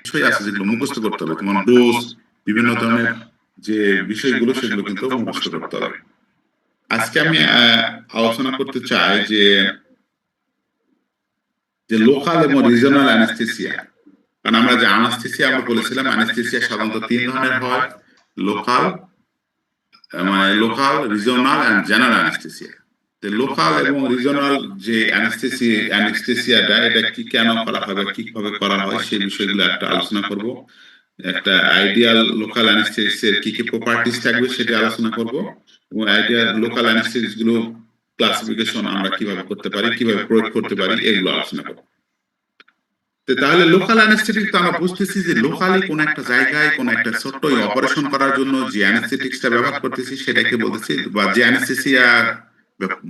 বিষয় আছে যেগুলো মুখস্থ করতে হবে, তোমার ডোজ, বিভিন্ন ধরনের যে বিষয়গুলো সেগুলো কিন্তু মুখস্থ করতে হবে। আজকে আমি আলোচনা করতে চাই যে লোকাল এবং রিজনাল অ্যানেস্থেসিয়া। কারণ আমরা যে অ্যানেস্থেসিয়া আমরা বলেছিলাম, অ্যানেস্থেসিয়া সাধারণত তিন ধরনের হয়: লোকাল, মানে local, regional and general anaesthesia. তো লোকাল এবং রিজনাল যে অ্যানেস্থেসিয়াটা, এটা কি কেন করা হয় বা কিভাবে করা হয় সেই বিষয়গুলো একটা আলোচনা করব। একটা আইডিয়াল লোকাল অ্যানেস্থেসিয়ার কি কি প্রপার্টিজ থাকবে সেটা আলোচনা করব, এবং আইডিয়াল লোকাল অ্যানেস্থেসিস গুলো ক্লাসিফিকেশন আমরা কিভাবে করতে পারি, কিভাবে প্রয়োগ করতে পারি, এগুলো আলোচনা করব। তাহলে লোকাল অ্যানেস্থেটিক তো আমরা বুঝতেছি যে লোকালি কোন একটা জায়গায় কোন একটা ছোট্ট অপারেশন করার জন্য যে অ্যানেস্থেটিক্সটা ব্যবহার করতেছি সেটাকে বলতেছি, বা যে অ্যানেস্থেসিয়া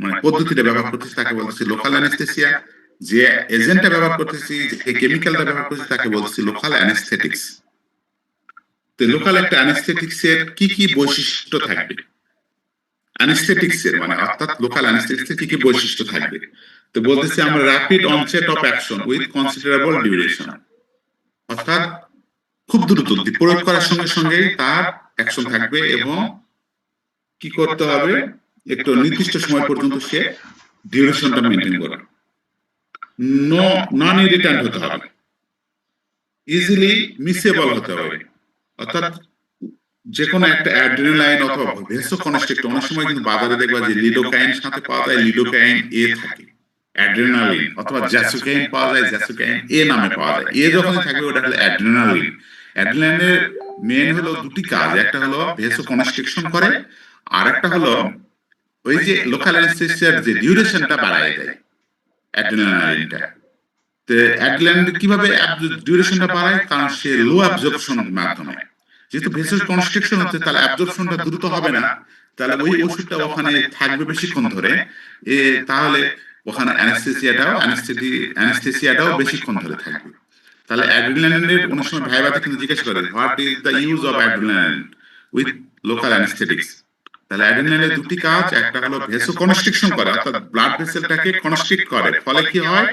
মানে পদ্ধতিটা ব্যবহার করতেছি তাকে বলতেছি লোকাল অ্যানেস্থেসিয়া। যে এজেন্টটা ব্যবহার করতেছি, যে কেমিক্যালটা ব্যবহার করতেছি তাকে বলতেছি লোকাল অ্যানেস্থেটিক্স। তো লোকাল একটা অ্যানেস্থেটিক্স এর কি কি বৈশিষ্ট্য থাকবে, অ্যানেস্থেটিক্স এর মানে অর্থাৎ লোকাল অ্যানেস্থেটিক্স এর কি কি বৈশিষ্ট্য থাকবে? তো বলতেছি আমরা rapid onset of action with considerable duration, অর্থাৎ খুব দ্রুত প্রয়োগ করার সঙ্গে সঙ্গেই তার অ্যাকশন থাকবে, এবং কি করতে হবে, একটু নির্দিষ্ট সময় পর্যন্ত সে ডিউরেশনটা মেনটেন করবে। নন ইরিট্যান্ট হতে হবে, ইজিলি মিসেবল হতে হবে, অর্থাৎ যে কোনো একটা অ্যাড্রিনালাইন অথবা ভেসোকনস্ট্রিক্টর, অনেক সময় কিন্তু বাজারে দেখবা যে লিডোকাইন সাথে পাওয়া যায়, লিডোকাইন এ থাকে, অ্যাড্রিনালিন, অথবা জ্যাসোকাইন পাওয়া যায়, জ্যাসোকাইন এ নামে পাওয়া যায়। এ যখনই থাকবে ওটা হলো অ্যাড্রিনালিন। অ্যাড্রিনালিনের মেন হলো দুটি কাজ, একটা হলো ভেসোকনস্ট্রিকশন করে, আর একটা হলো ওই যে লোকাল অ্যানেস্থেসিয়ার যে ডিউরেশনটা বাড়ায় দেয় অ্যাড্রিনালিনটা। তো অ্যাড্রিনালিন কিভাবে ডিউরেশনটা বাড়ায়? কারণ সে লো অ্যাবজর্পশনের মাধ্যমে, যেহেতু ভেসেল কনস্ট্রিকশন হচ্ছে তাহলে অ্যাবজর্পশনটা দ্রুত হবে না, তাহলে ওই ওষুধটা ওখানে থাকবে বেশিক্ষণ ধরে, তাহলে ওখানে অ্যানেস্থেসিয়াটাও বেশিক্ষণ ধরে থাকবে। তাহলে অ্যাড্রিনালিনের অনেক সময় ভাইবাতে কিন্তু জিজ্ঞেস করে, what is the use of adrenaline with local anaesthetics. তাহলে অ্যাড্রিনালিনের দুটি কাজ, একটা হলো ভেসো কনস্ট্রিকশন করে, অর্থাৎ ব্লাড ভেসেলটাকে কনস্ট্রিক্ট করে, ফলে কি হয়,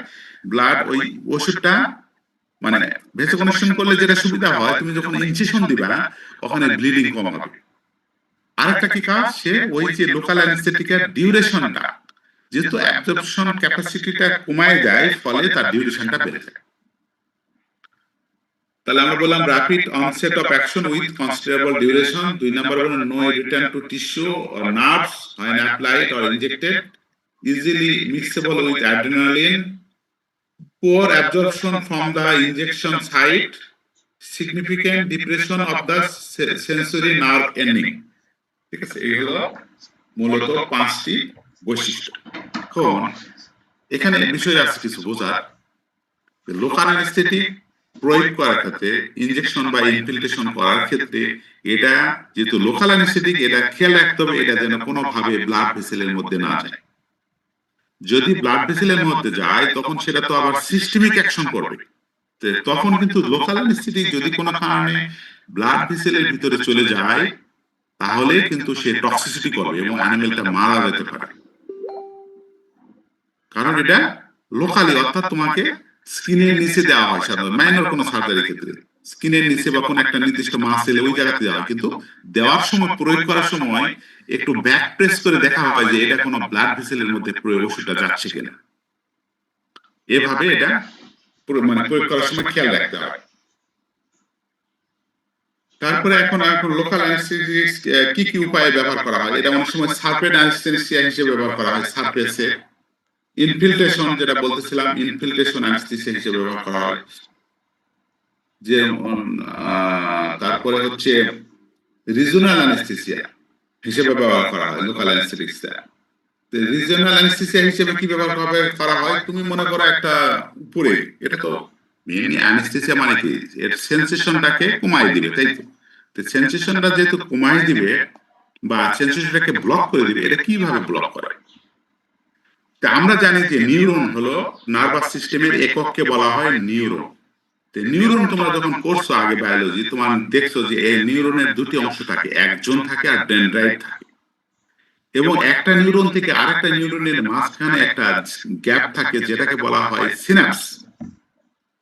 ব্লাড ওই ওষুধটা মানে ভেসো কনস্ট্রিকশন করলে যেটা সুবিধা হয়, তুমি যখন ইনজেকশন দিবা ওখানে ব্লিডিং কম হবে। আরেকটা কি কাজ, সে ওই যে লোকাল অ্যানেস্থেটিকের ডিউরেশনটা, যেহেতু অ্যাবজর্পশন ক্যাপাসিটিটা কমায় দেয়, ফলে তার ডিউরেশনটা বেড়ে যায়। তাহলে আমরা বললাম rapid onset of action with considerable duration. দুই নাম্বার বললাম no return to tissue or nerves when applied or injected, easily mixable with adrenaline, poor absorption from the injection site, significant depression of the sensory nerve ending। ঠিক আছে, এই হলো মূলত পাঁচটি বৈশিষ্ট্য। এখন এখানে বিষয় আছে কিছু বোঝার। লোকাল অ্যানেস্থেটিক প্রয়োগ করার ক্ষেত্রে, ইনজেকশন বা ইনফিলট্রেশন করার ক্ষেত্রে, এটা যেহেতু লোকাল অ্যানেস্থেটিক, এটা খেয়াল রাখতে হবে এটা যেন কোনোভাবে ব্লাড ভেসেলের মধ্যে না যায়। যদি ব্লাড ভেসেলের মধ্যে যায় তখন সেটা তো আবার সিস্টেমিক অ্যাকশন করবে। তখন কিন্তু লোকাল অ্যানেস্থেটিক যদি কোনো কারণে ব্লাড ভেসেলের ভিতরে চলে যায়, তাহলে কিন্তু সে টক্সিসিটি করবে এবং অ্যানিমেলটা মারা যেতে পারে। কারণ এটা লোকালি, অর্থাৎ তোমাকে স্কিনের নিচে দেওয়া হয়, সাধারণত মাইনর কোনো সার্জারির ক্ষেত্রে স্কিনের নিচে বা কোনো একটা নির্দিষ্ট মাসেলে ওই জায়গাতে দেওয়া হয়, কিন্তু দেওয়ার সময়, প্রয়োগ করার সময় একটু ব্যাক প্রেস করে দেখা হয় যে এটা কোনো ব্লাড ভেসেলের মধ্যে ওষুধটা যাচ্ছে কিনা। এভাবে এটা মানে প্রয়োগ করার সময় খেয়াল রাখতে হয়। তারপরে এখন লোকাল অ্যানেস্থেটিক্স কি কি উপায়ে ব্যবহার করা হয়? এটা অনেক সময় সারফেস অ্যানেস্থেসিয়া হিসেবে ব্যবহার করা হয়, সারফেসে ইনফিলট্রেশন, যেটা বলতেছিলাম, ইনফিলট্রেশন অ্যানেস্থেসিয়া হিসেবে ব্যবহার করা হয়। যে তারপরে হচ্ছে রিজনাল অ্যানেস্থেসিয়া হিসেবে ব্যবহার করা হয় লোকাল অ্যানেস্থেটিক্সটা। রিজনাল অ্যানেস্থেসিয়া হিসেবে কি ব্যবহার করা হয়? তুমি মনে করো একটা উপরে, এটা তো মেইনলি অ্যানেস্থেসিয়া মানে কি, এর সেন্সেশনটাকে কমায় দিবে, তাই তো? তো সেন্সেশনটা যেহেতু কমায় দিবে বা সেন্সেশনটাকে ব্লক করে দিবে, এটা কিভাবে ব্লক করে? তা আমরা জানি যে নিউরন হলো নার্ভাস সিস্টেমের একককে বলা হয় নিউরন। নিউরন তোমরা যখন পড়ছো আগে বায়োলজি, তোমার দেখছো যে এই নিউরনের দুটি অংশ থাকে, একজন থাকে আর ডেনড্রাইট থাকে, এবং একটা নিউরন থেকে আরেকটা নিউরনের মাঝখানে একটা গ্যাপ থাকে যেটাকে বলা হয় সিনাপস।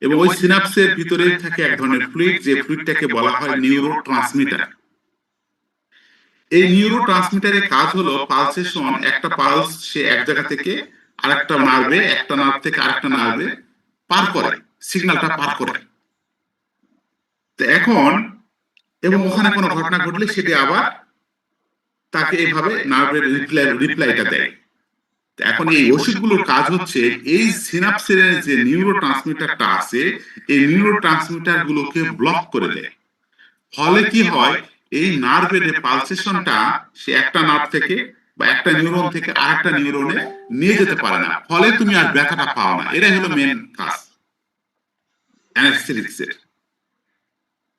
এবং ওই সিনাপসের ভিতরে থাকে এক ধরনের ফ্লুইড, যে ফ্লুইডটাকে বলা হয় নিউরো ট্রান্সমিটার। এই নিউরো ট্রান্সমিটারের কাজ হলো পালসেশন, একটা পালস সে এক জায়গা থেকে আরেকটা নার্ভে, একটা নার্ভ থেকে আরেকটা নার্ভে পার করে, সিগন্যালটা পার করে। তো এখন এবং ওখানে কোনো ঘটনা ঘটলে সেটি আবার তাকে এইভাবে নার্ভের রিপ্লাইটা দেয়। এখন এই ওষুধগুলোর কাজ হচ্ছে এই সিনাপসের যে নিউরো ট্রান্সমিটারটা আছে, এই নিউরো ট্রান্সমিটার গুলোকে ব্লক করে দেয়। ফলে কি হয়, এই নার্ভের যে পালসেশনটা সে একটা নার্ভ থেকে বা একটা নিউরন থেকে আরেকটা নিউরনে নিয়ে যেতে পারে না, ফলে তুমি আর ব্যথাটা পাও না। এটাই হলো মেন কাজ অ্যানেস্থেটিক্সের।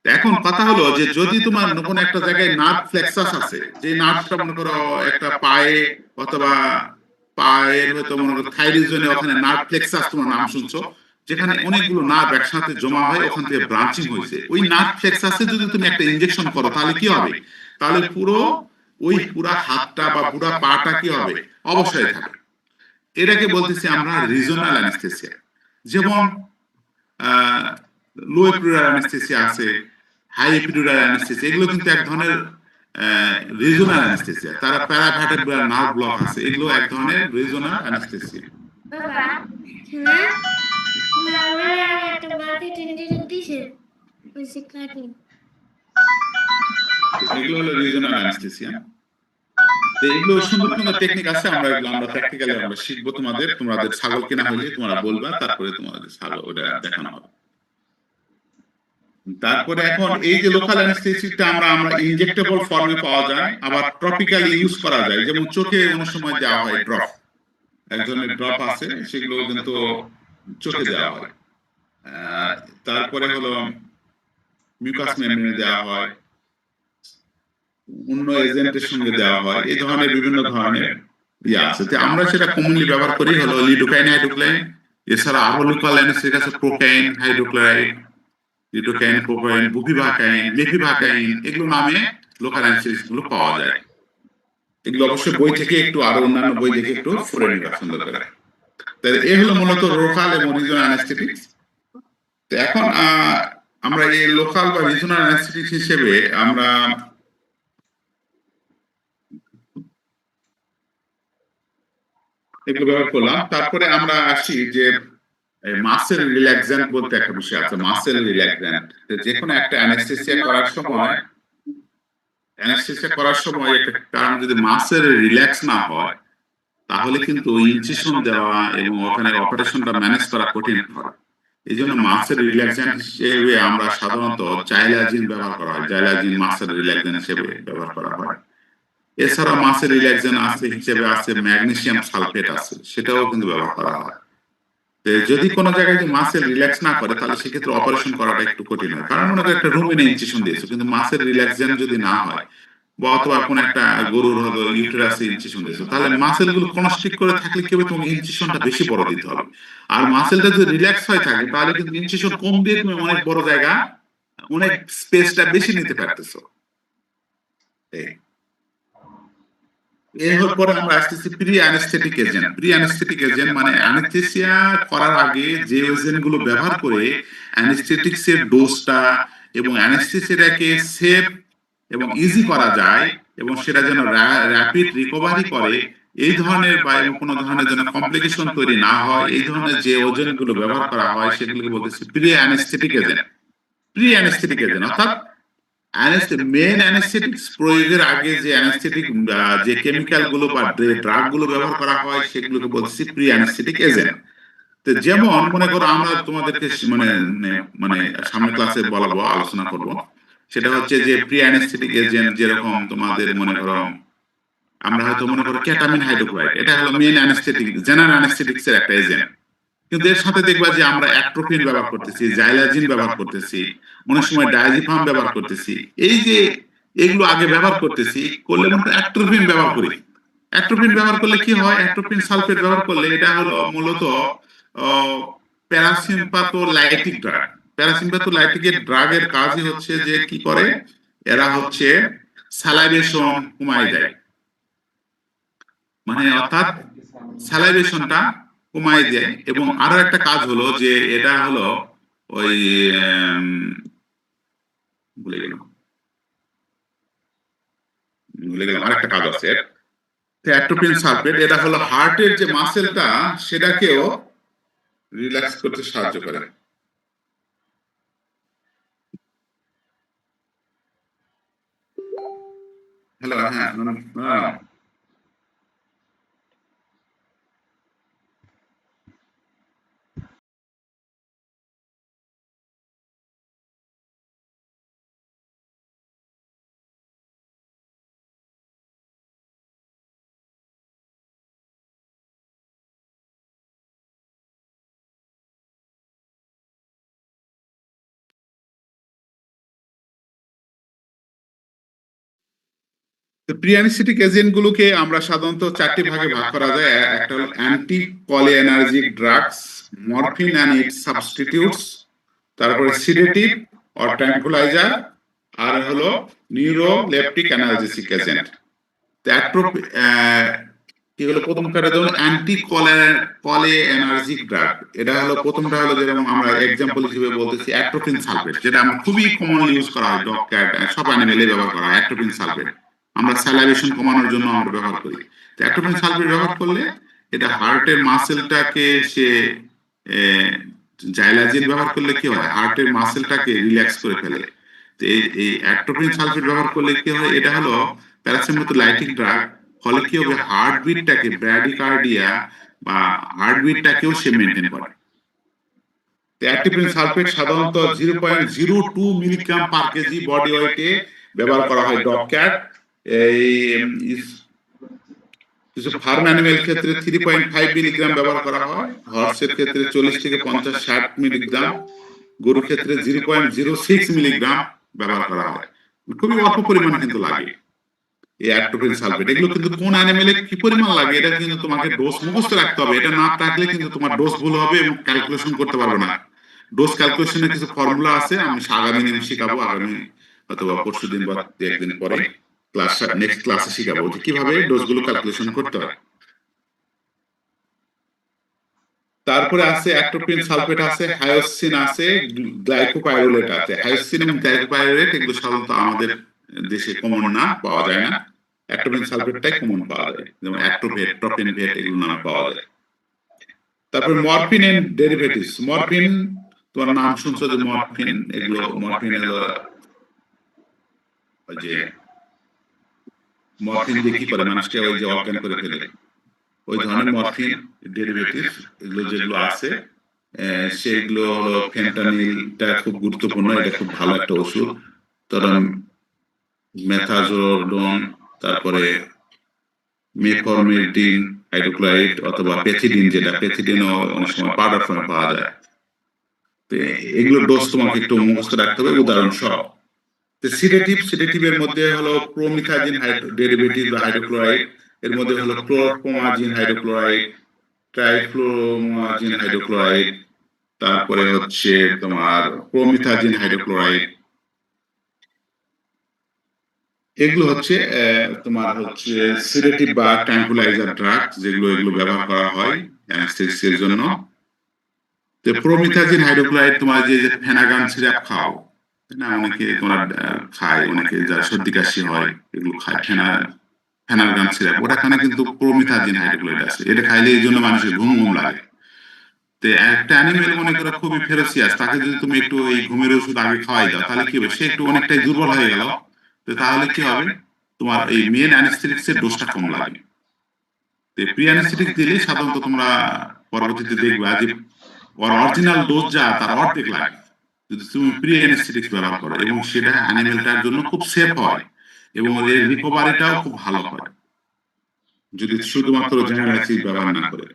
এখন কথা হলো যে যদি তোমার কোনো একটা জায়গায় নার্ভ ফ্লেক্সাস আছে, যে নার্ভটা মনে করো একটা পায়ে অথবা পায়ের হয়তো মনে করো থাই রিজনে, ওখানে নার্ভ ফ্লেক্সাস তোমার নাম শুনছো, যেখানে অনেকগুলো নার্ভ একসাথে জমা হয়, ওখান থেকে ব্রাঞ্চিং হয়েছে, ওই নার্ভ ফ্লেক্সাসে যদি তুমি একটা ইনজেকশন করো তাহলে কি হবে? তাহলে ওই পুরা হাতটা বা পুরা পাটা কি হবে? অবশ্যই থাকবে। এটাকে বলতেছি আমরা রিজনাল অ্যানেস্থেসিয়া। যেমন লো এপিডুরাল অ্যানেস্থেসিয়া আছে, হাই এপিডুরাল অ্যানেস্থেসিয়া, এগুলো কিন্তু এক ধরনের রিজনাল অ্যানেস্থেসিয়া। তারা প্যারাভার্টেব্রাল নার্ভ ব্লক আছে, এগুলো এক ধরনের রিজনাল অ্যানেস্থেসিয়া। বাবা, হ্যাঁ, আমার একটা বাড়তি টেনশন দিছে ওই শিক্ষাটি। এগুলো হলো রিজনাল অ্যানেস্থেসিয়া। তো এগুলো সুন্দর সুন্দর টেকনিক আছে, আমরা প্র্যাকটিক্যালি আমরা শিখবো। তোমাদের ছাগল কেনা হলে তোমরা বলবা, তারপরে তোমাদের ছাগল ওটা দেখানো হবে। তারপরে এখন এই যে লোকাল অ্যানেস্থেসিসটা আমরা ইনজেক্টেবল ফর্মে পাওয়া যায়, আবার টপিক্যালি ইউজ করা যায়। যেমন চোখে অনেক সময় দেওয়া হয় ড্রপ, এক ধরনের ড্রপ আছে, সেগুলো কিন্তু চোখে দেওয়া হয়। তারপরে হলো মিউকাস মেমব্রেনে দেওয়া হয়, অন্য এজেন্টের সঙ্গে দেওয়া হয়, এই ধরনের বিভিন্ন ধরনের আছে। তো আমরা সেটা কমনলি ব্যবহার করি হলো লিডোকাইন হাইড্রোক্লোরাইড। এছাড়া আরো লোকাল অ্যানেস্থেসিক আছে প্রোকাইন হাইড্রোক্লোরাইড, লিডোকাইন, প্রোকাইন, বুপিভাকাইন, মেপিভাকাইন, এগুলো নামে লোকাল অ্যানেস্থেসিস গুলো পাওয়া যায়। এগুলো অবশ্যই বই থেকে একটু, আরো অন্যান্য বই দেখে একটু পড়ে নিবা সুন্দর করে। তাহলে এই হলো মূলত লোকাল এবং রিজনাল অ্যানেস্থেটিক্স। তো এখন আমরা এই লোকাল বা রিজনাল অ্যানেস্থেটিক্স হিসেবে আমরা এগুলো ব্যবহার করলাম। তারপরে আমরা আসি যে মাসেল রিল্যাক্সেন্ট বলতে একটা বিষয় আছে, মাসেল রিল্যাক্সেন্ট। যে কোনো একটা অ্যানেস্থেসিয়া করার সময় একটা কারণ যদি মাসেল রিল্যাক্স না হয়, তাহলে কিন্তু ইনসিশন দেওয়া এবং ওখানে অপারেশনটা ম্যানেজ করা কঠিন হয়। এই জন্য মাসেল রিল্যাক্সেন্ট হিসেবে আমরা সাধারণত জাইলাজিন ব্যবহার করা হয়, জাইলাজিন মাসেল রিল্যাক্সেন্ট হিসেবে ব্যবহার করা হয়। এছাড়া মাসেল রিল্যাক্সেন্ট আছে হিসেবে আছে ম্যাগনেসিয়াম সালফেট আছে, সেটাও কিন্তু ব্যবহার করা হয়। যদি কোনো জায়গায় যে মাসেল রিল্যাক্স না করে, তাহলে সেক্ষেত্রে অপারেশন করাটা একটু কঠিন হয়। কারণ মনে করো একটা রুমিনে ইনসিশন দিয়েছো, কিন্তু মাসেল রিল্যাক্সেশন যদি না হয়, বা অথবা কোনো একটা গরুর হলো ইউটেরাসে ইনসিশন দিয়েছো, তাহলে মাসেল গুলো কনস্ট্রিক্ট করে থাকলে কি হবে, তোমাকে ইনসিশনটা বেশি বড় দিতে হবে। আর মাসেলটা যদি রিল্যাক্স হয়ে থাকে, তাহলে কিন্তু ইনসিশন কম দিয়ে তুমি অনেক বড় জায়গা, অনেক স্পেসটা বেশি নিতে পারতেছো। এর পরে আমরা আসতেছি pre anaesthetic agent. Pre anaesthetic agent মানে অ্যানেস্থেসিয়া করার আগে যে এজেন্ট গুলো ব্যবহার করে অ্যানেস্থেটিক্স এর ডোজটা এবং অ্যানেস্থেসিয়াটাকে সেফ এবং ইজি করা যায়, এবং সেটা যেন র্যাপিড রিকভারি করে, এই ধরনের বা এবং কোনো ধরনের যেন কমপ্লিকেশন তৈরি না হয়, এই ধরনের যে এজেন্ট গুলো ব্যবহার করা হয় সেগুলোকে বলতেছি pre anaesthetic agent. Pre anaesthetic agent অর্থাৎ মেন অ্যানেস্থেটিক্স প্রয়োগের আগে যে অ্যানেস্থেটিক যে কেমিক্যাল গুলো বা ড্রাগ গুলো ব্যবহার করা হয়, সেগুলোকে বলছি প্রি অ্যানেস্থেটিক এজেন্ট। তো যেমন মনে করো আমরা তোমাদেরকে মানে মানে সামনের ক্লাসে বলাবো, আলোচনা করব, সেটা হচ্ছে যে প্রি অ্যানেস্থেটিক এজেন্ট যেরকম তোমাদের মনে করো, আমরা হয়তো মনে করো কেটামিন হাইড্রোক্লোরাইড, এটা হলো মেন অ্যানেস্থেটিক, জেনারেল অ্যানেস্থেটিক্স এর একটা এজেন্ট। কিন্তু এর সাথে দেখবা যে আমরা অ্যাট্রোপিন ব্যবহার করতেছি, জাইলাজিন ব্যবহার করতেছি, অনেক সময় ডায়াজিপাম ব্যবহার করতেছি। এই যে এগুলো আগে ব্যবহার করতেছি, করলে মনে অ্যাট্রোপিন ব্যবহার করি। অ্যাট্রোপিন ব্যবহার করলে কি হয়, অ্যাট্রোপিন সালফেট ব্যবহার করলে এটা হলো মূলত প্যারাসিম্পাথোলাইটিক ড্রাগ। প্যারাসিম্পাথোলাইটিক ড্রাগের কাজই হচ্ছে যে কি করে, এরা হচ্ছে স্যালাইভেশন কমায় দেয়, মানে অর্থাৎ স্যালাইভেশনটা কমায় দেয়। এবং আরো একটা কাজ হলো যে এটা হলো ওই ভুলে গেলাম আরেকটা কাজ আছে। অ্যাট্রোপিন সালফেট এটা হলো হার্টের যে মাসেলটা সেটাকেও রিল্যাক্স করতে সাহায্য করে। হ্যালো, হ্যাঁ, প্রি অ্যানেস্থেটিক এজেন্ট গুলোকে আমরা সাধারণত চারটি ভাগে ভাগ করা যায়। একটা হলো anti cholinergic drugs, morphine and it's substitutes, তারপরে সিডেটিভ অর ট্র্যাঙ্কুলাইজার, আর হলো নিউরোলেপটিক অ্যানালজেসিক এজেন্ট। কি হলো প্রথমটা যেমন অ্যান্টি কোলিনার্জিক ড্রাগ, এটা হলো প্রথমটা হলো যেরকম আমরা এক্সাম্পল হিসেবে বলতেছি অ্যাট্রোপিন সালফেট, যেটা আমরা খুবই কমনলি ইউজ করা হয়, ডগ ক্যাট সব অ্যানিমেলে ব্যবহার করা হয় অ্যাট্রোপিন সালফেট। আমরা স্যালাইভেশন কমানোর জন্য আমরা ব্যবহার করি। তো অ্যাট্রোপিন সালফেট ব্যবহার করলে এটা হার্টের মাসেলটাকে সে জাইলাজিন ব্যবহার করলে কি হয়, হার্টের মাসেলটাকে রিল্যাক্স করে ফেলে। তো এই অ্যাট্রোপিন সালফেট ব্যবহার করলে কি হয়, এটা হলো প্যারাসিম্পথোলাইটিক ড্রাগ, ফলে কি হবে হার্টবিটটাকে ব্র্যাডিকার্ডিয়া বা হার্টবিটটাকেও সে মেনটেন করে। অ্যাট্রোপিন সালফেট সাধারণত 0.02 মিলিগ্রাম পার কেজি বডি ওয়েটে ব্যবহার করা হয় ডগ ক্যাট। এই কিছু ফার্ম অ্যানিমেল ক্ষেত্রে 3.5 মিলিগ্রাম ব্যবহার করা হয়, হর্সের ক্ষেত্রে 40 থেকে 50-60 মিলিগ্রাম, গরুর ক্ষেত্রে 0.06 মিলিগ্রাম ব্যবহার করা হয়। খুবই অল্প পরিমাণে কিন্তু লাগে এই অ্যাট্রোপিন সালফেট। এগুলো কিন্তু কোন অ্যানিমেলে কি পরিমাণ লাগে এটা কিন্তু তোমাকে ডোজ মুখস্থ রাখতে হবে। এটা না থাকলে কিন্তু তোমার ডোজ ভুল হবে এবং ক্যালকুলেশন করতে পারবে না। ডোজ ক্যালকুলেশনের কিছু ফর্মুলা আছে, আমি আগামী দিন শিখাবো, আগামী অথবা পরশু দিন বা একদিন পরে নেক্সট ক্লাসে শিখাবো যে কিভাবে ডোজগুলো ক্যালকুলেশন করতে হয়। তারপরে আছে অ্যাট্রোপিন সালফেট, আছে হায়োসিন, আছে গ্লাইকোপাইরোলেট আছে। হায়োসিন এবং গ্লাইকোপাইরোলেট এগুলো সাধারণত আমাদের দেশে কমন না, পাওয়া যায় না। অ্যাট্রোপিন সালফেটটাই কমন পাওয়া যায়, যেমন অ্যাট্রোভেট, প্রোপেনভেট এগুলো নামে পাওয়া যায়। তারপরে মরফিন এন্ড ডেরিভেটিভস। মরফিন তোমার নাম শুনছো যে মরফিন, এগুলো মরফিন হলো ওই যে মরফিন দিয়ে কি করে মানুষকে ওই যে অজ্ঞান করে ফেলে, ওই ধরনের মরফিন ডেরিভেটিভ এগুলো যেগুলো আছে সেগুলো হলো ফেন্টানিলটা খুব গুরুত্বপূর্ণ, এটা খুব ভালো একটা ওষুধ। কারণ মেথাজোডোন, তারপরে মেফরমেডিন হাইড্রোক্লোরাইড অথবা পেথিডিন, যেটা পেথিডিনও অনেক সময় পাউডার ফর্মে পাওয়া যায়। তো এগুলোর ডোজ তোমাকে একটু মুখস্থ রাখতে হবে উদাহরণ সহ। সিডেটিভের মধ্যে হলো প্রোমিথাজিন ডেরিভেটিভ বা হাইড্রোক্লোরাইড, এর মধ্যে হলো ক্লোরপোমাজিন হাইড্রোক্লোরাইড, ট্রাইফ্লোমাজিন হাইড্রোক্লোরাইড, তারপরে হচ্ছে তোমার প্রোমিথাজিন হাইড্রোক্লোরাইড। এগুলো হচ্ছে তোমার হচ্ছে সিডেটিভ বা ট্র্যাঙ্কুলাইজার ড্রাগ, যেগুলো এগুলো ব্যবহার করা হয় অ্যানেস্থেসিসের জন্য। তো প্রোমিথাজিন হাইড্রোক্লোরাইড তোমার যে ফেনাগান সিরাপ খাও না, অনেকে তোমার খায়, অনেকে যারা সর্দি কাশি হয় এগুলো খায় ফেনাগান সিরাপ, ওটা খানে কিন্তু প্রোমিথাজিন হাইড্রোক্লোরাইড আছে। এটা খাইলে এই জন্য মানুষের ঘুম ঘুম লাগে। তো একটা অ্যানিমেল মনে করো খুবই ফেরোসিয়াস, তাকে যদি তুমি একটু এই ঘুমের ওষুধ আগে খাওয়াই দাও তাহলে কি হবে, সে একটু অনেকটাই দুর্বল হয়ে গেল। তো তাহলে কি হবে, তোমার এই মেন অ্যানেস্থেটিক্স এর ডোজটা কম লাগে। তো প্রি অ্যানেস্থেটিক দিলে সাধারণত তোমরা পরবর্তীতে দেখবা যে ওর অরিজিনাল ডোজ যা তার অর্ধেক লাগে যদি তুমি প্রি অ্যানেস্থেটিক্স ব্যবহার করো, এবং সেটা অ্যানিমেলটার জন্য খুব সেফ হয় এবং এর রিকভারিটাও খুব ভালো হয় যদি শুধুমাত্র জেনারেল ব্যবহার না করে।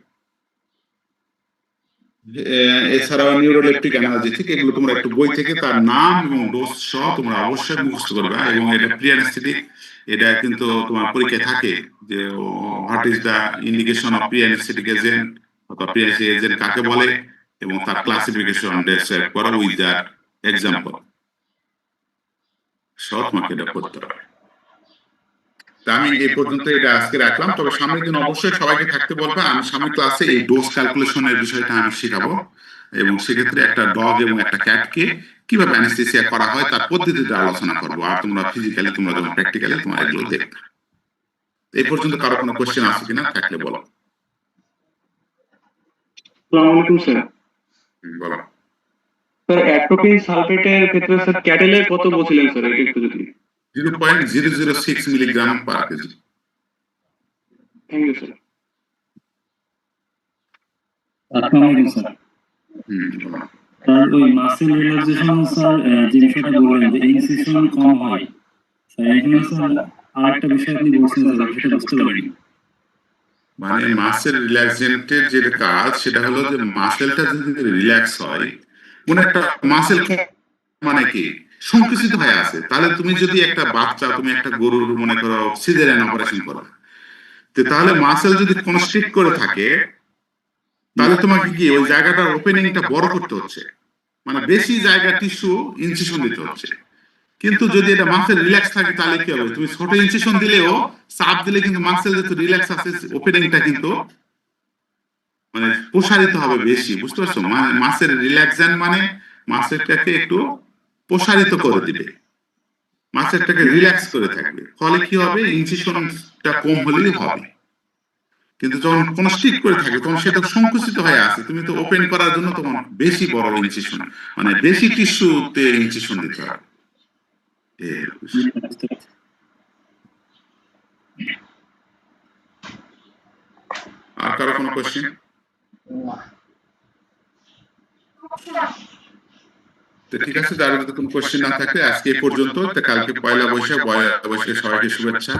এছাড়াও নিউরোলেপটিক অ্যানালজেসিক, এগুলো তোমরা একটু বই থেকে তার নাম এবং ডোজ সহ তোমরা অবশ্যই মুখস্থ করবে। এবং এটা প্রি অ্যানেস্থেটিক, এটা কিন্তু তোমার পরীক্ষায় থাকে যে what is the indication of pre anaesthetic agent অথবা প্রি অ্যানেস্থেটিক এজেন্ট কাকে বলে, এবং তার ক্লাসিফিকেশন ডেসক্রাইব করা উইথ দ্য এক্সাম্পল সহ তোমাকে এটা করতে হবে। আমি এই পর্যন্ত এটা আজকে রাখলাম, তবে সামনের দিন অবশ্যই সবাইকে থাকতে বলবো। আমি সামনের ক্লাসে এই ডোজ ক্যালকুলেশনের বিষয়টা আমি শেখাবো। এবং সেক্ষেত্রে একটা ডগ এবং একটা ক্যাটকে কিভাবে অ্যানেস্থেসিয়া করা হয় তার পদ্ধতিতে আলোচনা করবো। আর তোমরা ফিজিক্যালি, তোমরা যখন প্র্যাকটিক্যালি তোমরা এগুলো দেখবে। এই পর্যন্ত কারো কোনো কোশ্চেন আছে কিনা, থাকলে বলো। আসসালামু আলাইকুম স্যার। বলো। স্যার অ্যাট্রোপিন সালফেটের ক্ষেত্রে স্যার ক্যাটেলের কত বলছিলেন স্যার, এটা একটু যদি। 0.006 milligram per kg. Thank you sir. আসসালামু আলাইকুম স্যার। বলো। স্যার ওই মাসেল রিল্যাক্সেশন স্যার যে বিষয়টা বললেন যে ইনসিশন কম হয়, স্যার এখানে স্যার আরেকটা বিষয় আপনি বলছেন স্যার, সেটা বুঝতে পারিনি। মানে মাসেল রিল্যাক্সেন্টের যে কাজ সেটা হলো যে মাসেলটা যদি রিল্যাক্স হয়, কোন একটা মাসেল মানে কি সংকুচিত হয়ে আছে, তাহলে তুমি যদি একটা বাচ্চা, তুমি একটা গরুর মনে করো সিজারিয়ান অপারেশন করো, তো তাহলে মাসেল যদি কনস্ট্রিক্ট করে থাকে, তাহলে তোমাকে কি ওই জায়গাটার ওপেনিংটা বড় করতে হচ্ছে, মানে বেশি জায়গা টিস্যু ইনসিশন দিতে হচ্ছে। কিন্তু যদি এটা মাসেল রিল্যাক্স থাকে তাহলে কি হবে, তুমি ছোট ইনসিশন দিলেও চাপ দিলে কিন্তু মাসেল যেহেতু রিল্যাক্স আছে, ওপেনিংটা কিন্তু মানে প্রসারিত হবে বেশি, বুঝতে পারছো? মানে মাসের রিল্যাক্সেশন মানে মাসেলটাকে একটু প্রসারিত করে দিবে, মাসেলটাকে রিল্যাক্স করে থাকবে, ফলে কি হবে, ইনসিশনটা কম হলেই হবে। কিন্তু যখন কনস্ট্রিক্ট করে থাকে তখন সেটা সংকুচিত হয়ে আসে, তুমি তো ওপেন করার জন্য তখন বেশি বড় ইনসিশন, মানে বেশি টিস্যুতে ইনসিশন দিতে হবে। আর কারো কোনো কোশ্চেন? তো ঠিক আছে, যার যদি কোনো কোশ্চেন না থাকে আজকে এই পর্যন্ত। তো কালকে পয়লা বৈশাখ, সবাইকে শুভেচ্ছা।